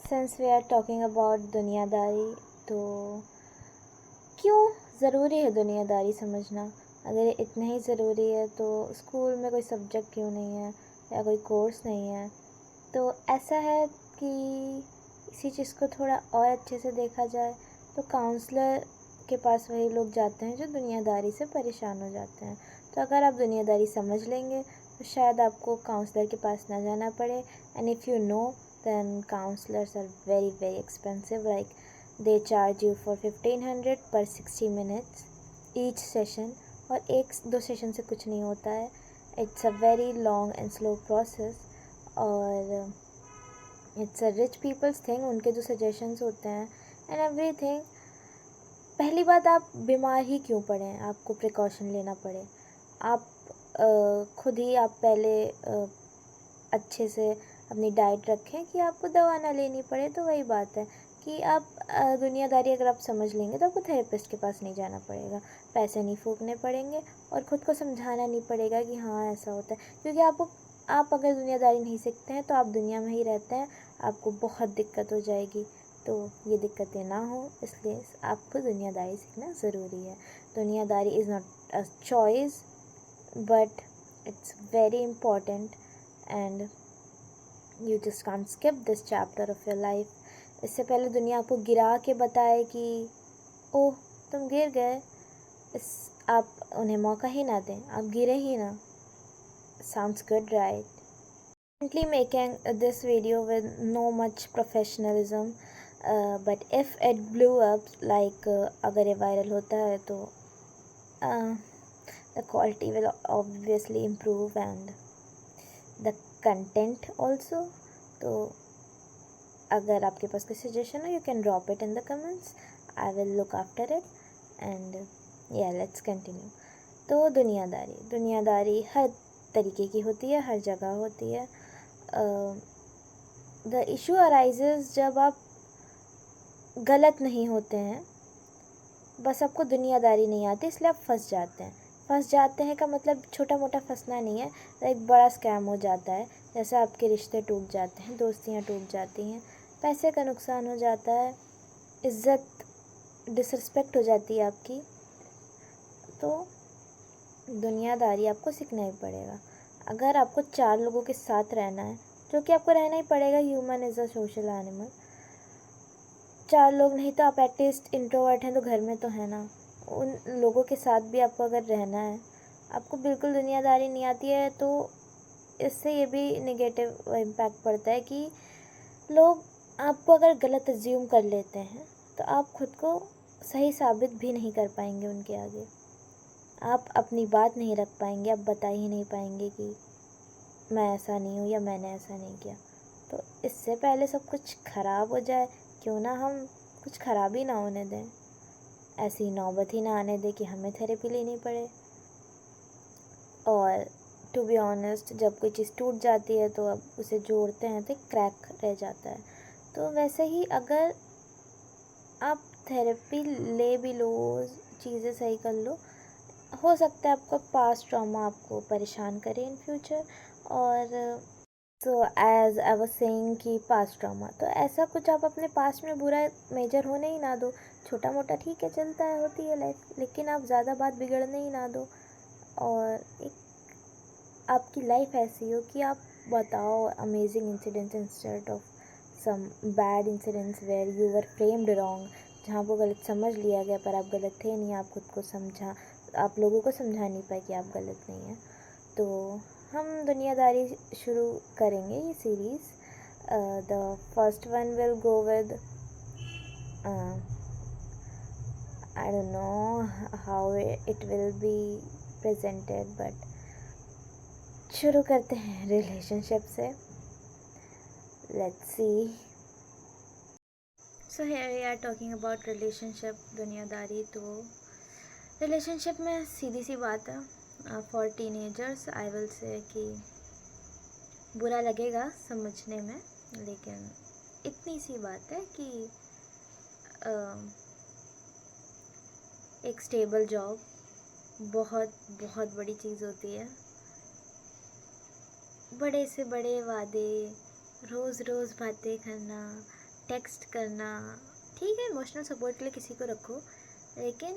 Since we are talking about दुनियादारी, तो क्यों ज़रूरी है दुनियादारी समझना? अगर ये इतना ही ज़रूरी है तो स्कूल में कोई सब्जेक्ट क्यों नहीं है या कोई कोर्स नहीं है? तो ऐसा है कि इसी चीज़ को थोड़ा और अच्छे से देखा जाए तो काउंसलर के पास वही लोग जाते हैं जो दुनियादारी से परेशान हो जाते हैं। तो अगर आप दुनियादारी समझ लेंगे तो शायद आपको काउंसलर के पास ना जाना पड़े। And if you know then counselors are very expensive, like they charge you for 1500 per 60 minutes each session, और एक दो सेशन से कुछ नहीं होता है। It's a very long and slow process, और it's a rich people's thing. उनके जो सजेशंस होते हैं एंड एवरीथिंग। पहली बात, आप बीमार ही क्यों पड़े हैं, आपको प्रिकॉशन लेना पड़े? आप खुद ही आप पहले अच्छे से अपनी डाइट रखें कि आपको दवा ना लेनी पड़े। तो वही बात है कि आप दुनियादारी अगर आप समझ लेंगे तो आपको थेरेपिस्ट के पास नहीं जाना पड़ेगा, पैसे नहीं फूकने पड़ेंगे, और ख़ुद को समझाना नहीं पड़ेगा कि हाँ ऐसा होता है। क्योंकि आप अगर दुनियादारी नहीं सीखते हैं तो आप दुनिया में ही रहते हैं, आपको बहुत दिक्कत हो जाएगी। तो ये दिक्कतें ना हो इसलिए आपको दुनियादारी सीखना ज़रूरी है। दुनियादारी is not a choice but it's very important, and you just can't skip this chapter of your life. इससे पहले दुनिया आपको गिरा के बताए कि ओह तुम गिर गए, इस आप उन्हें मौका ही ना दें, आप गिरे ही ना। Sounds good right? Currently making this video with no much professionalism, but if it blew up, like अगर ये वायरल होता है तो the quality will obviously improve and the content also. तो अगर आपके पास कोई सजेशन हो, you can drop it in the comments, I will look after it, and या लेट्स कंटिन्यू। तो दुनियादारी हर तरीके की होती है, हर जगह होती है। द इशू अराइजेज जब आप गलत नहीं होते हैं, बस आपको दुनियादारी नहीं आती इसलिए आप फंस जाते हैं का मतलब छोटा मोटा फंसना नहीं है, एक बड़ा स्कैम हो जाता है। जैसे आपके रिश्ते टूट जाते हैं, दोस्तियाँ टूट जाती हैं, पैसे का नुकसान हो जाता है, इज़्ज़त डिसरिस्पेक्ट हो जाती है आपकी। तो दुनियादारी आपको सीखना ही पड़ेगा। अगर आपको 4 लोगों के साथ रहना है, जो कि आपको रहना ही पड़ेगा, human is a social animal. 4 लोग नहीं तो आप एटलीस्ट इंट्रोवर्ट हैं तो घर में तो है ना, उन लोगों के साथ भी आपको अगर रहना है, आपको बिल्कुल दुनियादारी नहीं आती है, तो इससे ये भी नेगेटिव इम्पैक्ट पड़ता है कि लोग आपको अगर गलत अज्यूम कर लेते हैं तो आप खुद को सही साबित भी नहीं कर पाएंगे उनके आगे। आप अपनी बात नहीं रख पाएंगे, आप बता ही नहीं पाएंगे कि मैं ऐसा नहीं हूँ या मैंने ऐसा नहीं किया। तो इससे पहले सब कुछ ख़राब हो जाए, क्यों ना हम कुछ ख़राब ही ना होने दें, ऐसी नौबत ही ना आने दें कि हमें थेरेपी लेनी पड़े। और टू बी ऑनेस्ट, जब कोई चीज़ टूट जाती है तो अब उसे जोड़ते हैं तो एक क्रैक रह जाता है। तो वैसे ही अगर आप थेरेपी ले भी लो, चीज़ें सही कर लो, हो सकता है आपका पास्ट ट्रॉमा आपको परेशान करे इन फ्यूचर। और so as I was saying कि पास्ट ट्रॉमा, तो ऐसा कुछ आप अपने पास्ट में बुरा मेजर होने ही ना दो। छोटा मोटा ठीक है, चलता है, होती है लाइफ, लेकिन आप ज़्यादा बात बिगड़ने ही ना दो। और एक आपकी लाइफ ऐसी हो कि आप बताओ amazing incidents instead of some bad incidents where you were framed wrong, जहाँ आपको गलत समझ लिया गया पर आप गलत थे नहीं, आप खुद को समझा, आप लोगों को समझा नहीं पाए कि आप गलत नहीं हैं। तो हम दुनियादारी शुरू करेंगे ये series. The first one will go with I don't know how it will be presented, but शुरू करते हैं रिलेशनशिप से। Let's see. So here we are talking about relationship, दुनियादारी। तो रिलेशनशिप में सीधी सी बात है, for teenagers I will say कि बुरा लगेगा समझने में, लेकिन इतनी सी बात है कि एक स्टेबल जॉब बहुत बहुत बड़ी चीज़ होती है। बड़े से बड़े वादे, रोज़ रोज़ बातें करना, टेक्स्ट करना ठीक है, इमोशनल सपोर्ट के लिए किसी को रखो, लेकिन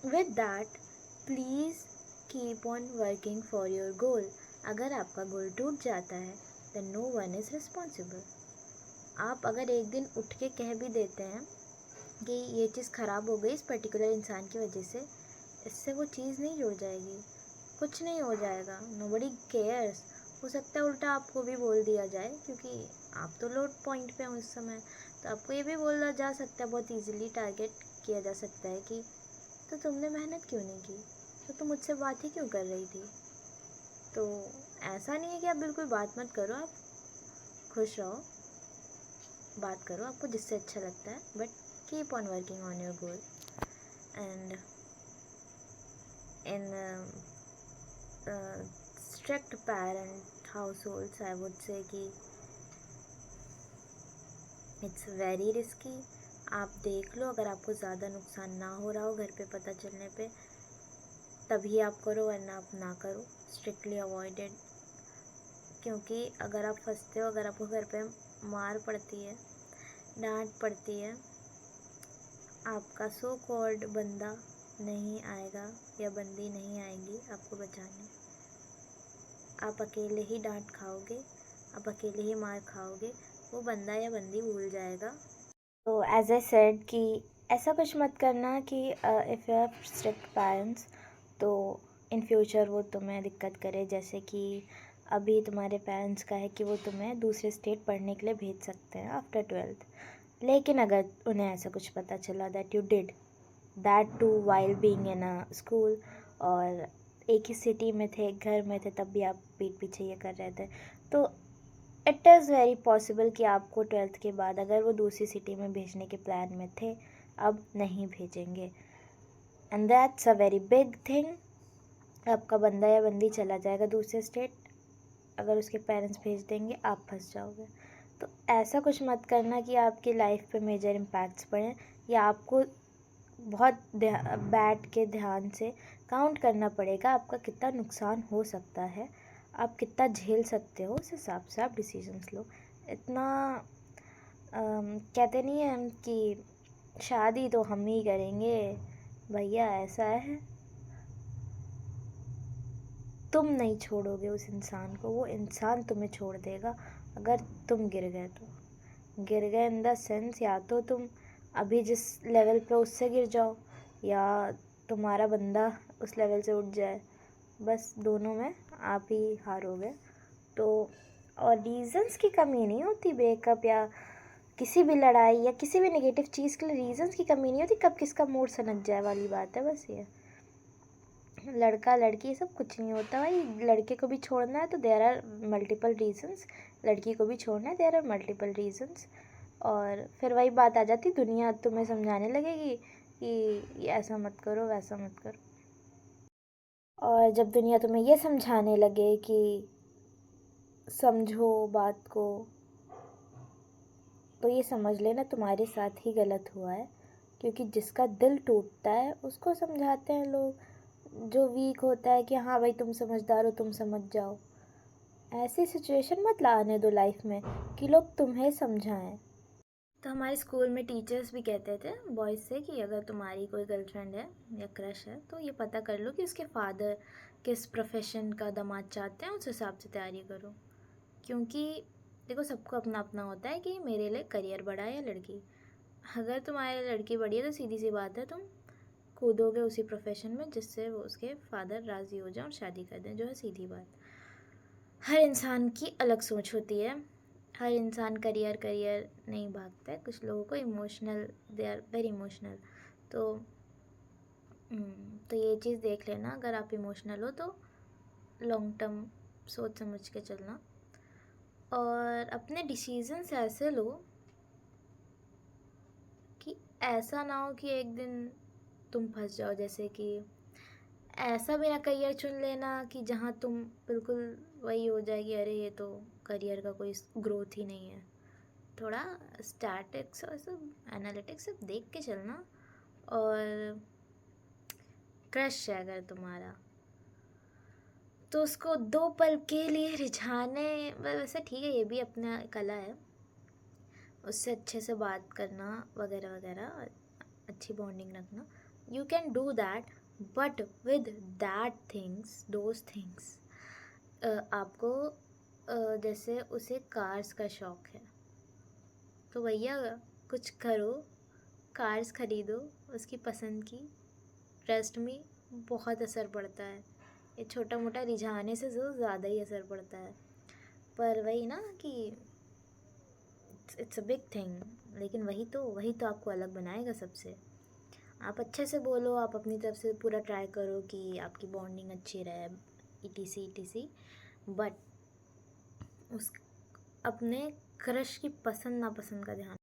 with that please keep on working for your goal. अगर आपका गोल टूट जाता है then no one is responsible. आप अगर एक दिन उठ के कह भी देते हैं कि ये चीज़ ख़राब हो गई इस पर्टिकुलर इंसान की वजह से, इससे वो चीज़ नहीं जुड़ जाएगी, कुछ नहीं हो जाएगा, नोबडी केयर्स। हो सकता है उल्टा आपको भी बोल दिया जाए, क्योंकि आप तो लो पॉइंट पे हो इस समय, तो आपको ये भी बोला जा सकता है, बहुत इजीली टारगेट किया जा सकता है कि तो तुमने मेहनत क्यों नहीं की, तो तुम मुझसे बात ही क्यों कर रही थी। तो ऐसा नहीं है कि आप बिल्कुल बात मत करो, आप खुश रहो, बात करो आपको जिससे अच्छा लगता है, but keep on working on your goal. And in strict parent households I would say कि इट्स वेरी रिस्की। आप देख लो, अगर आपको ज़्यादा नुकसान ना हो रहा हो घर पे पता चलने पे, तभी आप करो, वरना आप ना करो, स्ट्रिक्टली अवॉइडेड। क्योंकि अगर आप फंसते हो, अगर आपको घर पे मार पड़ती है, डांट पड़ती है, आपका सो कॉल्ड बंदा नहीं आएगा या बंदी नहीं आएगी आपको बचाने। आप अकेले ही डांट खाओगे, आप अकेले ही मार खाओगे, वो बंदा या बंदी भूल जाएगा। तो एज आई सेड कि ऐसा कुछ मत करना कि if you have strict parents तो इन फ्यूचर वो तुम्हें दिक्कत करे। जैसे कि अभी तुम्हारे पेरेंट्स का है कि वो तुम्हें दूसरे स्टेट पढ़ने के लिए भेज सकते हैं आफ्टर 12th, लेकिन अगर उन्हें ऐसा कुछ पता चला that you did that too while being in a school, और एक ही सिटी में थे, एक घर में थे, तब भी आप पीठ पीछे ये कर रहे थे, तो इट इज़ वेरी पॉसिबल कि आपको 12th के बाद, अगर वो दूसरी सिटी में भेजने के प्लान में थे, अब नहीं भेजेंगे। And that's a very big thing. आपका बंदा या बंदी चला जाएगा दूसरे स्टेट, अगर उसके पेरेंट्स भेज देंगे, आप फंस जाओगे। तो ऐसा कुछ मत करना कि आपकी लाइफ पे मेजर इम्पैक्ट्स पड़ें, या आपको बहुत बैठ के ध्यान से काउंट करना पड़ेगा आपका कितना नुकसान हो सकता है, आप कितना झेल सकते हो, उस हिसाब से आप डिसीजंस लो। इतना कहते नहीं हैं कि शादी तो हम ही करेंगे, भैया ऐसा है, तुम नहीं छोड़ोगे उस इंसान को, वो इंसान तुम्हें छोड़ देगा अगर तुम गिर गए तो। गिर गए इन द सेंस, या तो तुम अभी जिस लेवल पे उससे गिर जाओ, या तुम्हारा बंदा उस लेवल से उठ जाए, बस दोनों में आप ही हारोगे। तो और रीज़न्स की कमी नहीं होती ब्रेकअप या किसी भी लड़ाई या किसी भी नेगेटिव चीज़ के लिए, रीज़न्स की कमी नहीं होती, कब किसका मूड सनक जाए वाली बात है बस ये। लड़का लड़की ये सब कुछ नहीं होता भाई, लड़के को भी छोड़ना है तो देयर आर मल्टीपल रीजंस, लड़की को भी छोड़ना है देयर आर मल्टीपल रीजंस। और फिर वही बात आ जाती, दुनिया तुम्हें समझाने लगेगी कि ऐसा मत करो, वैसा मत करो। और जब दुनिया तुम्हें ये समझाने लगे कि समझो बात को, तो ये समझ लेना तुम्हारे साथ ही गलत हुआ है। क्योंकि जिसका दिल टूटता है उसको समझाते हैं लोग, जो वीक होता है कि हाँ भाई तुम समझदार हो, तुम समझ जाओ। ऐसी सिचुएशन मत लाने दो लाइफ में कि लोग तुम्हें समझाएं। तो हमारे स्कूल में टीचर्स भी कहते थे बॉयज़ से कि अगर तुम्हारी कोई गर्लफ्रेंड है या क्रश है तो ये पता कर लो कि उसके फादर किस प्रोफेशन का दामाद चाहते हैं, उस हिसाब से तैयारी करो। क्योंकि देखो, सबको अपना अपना होता है कि मेरे लिए करियर बड़ा है या लड़की। अगर तुम्हारे लिए लड़की बड़ी है तो सीधी सी बात है, तुम कूदोगे उसी प्रोफेशन में जिससे वो उसके फादर राज़ी हो जाए और शादी कर दें, जो है सीधी बात। हर इंसान की अलग सोच होती है, हर इंसान करियर करियर नहीं भागता है। कुछ लोगों को emotional, they are very emotional. तो तो ये चीज़ देख लेना, अगर आप इमोशनल हो तो लॉन्ग टर्म सोच समझ के चलना, और अपने डिसीजंस ऐसे लो कि ऐसा ना हो कि एक दिन तुम फंस जाओ। जैसे कि ऐसा मेरा करियर चुन लेना कि जहाँ तुम बिल्कुल वही हो जाएगी, अरे ये तो करियर का कोई ग्रोथ ही नहीं है। थोड़ा स्टैटिक्स और सब एनालिटिक्स सब देख के चलना। और क्रश है अगर तुम्हारा, तो उसको 2 पल के लिए रिझाने, वैसे ठीक है, ये भी अपना कला है, उससे अच्छे से बात करना वगैरह वगैरह, अच्छी बॉन्डिंग रखना, you can do that, but with that things, those things, आपको जैसे उसे कार्स का शौक़ है तो भैया कुछ करो, कार्स ख़रीदो उसकी पसंद की। ट्रस्ट में बहुत असर पड़ता है, ये छोटा मोटा रिझाने से जो ज़्यादा ही असर पड़ता है। पर वही ना कि इट्स अ बिग थिंग, लेकिन वही तो आपको अलग बनाएगा सबसे। आप अच्छे से बोलो, आप अपनी तरफ से पूरा ट्राई करो कि आपकी बॉन्डिंग अच्छी रहे, ETC, बट उस अपने क्रश की पसंद नापसंद का ध्यान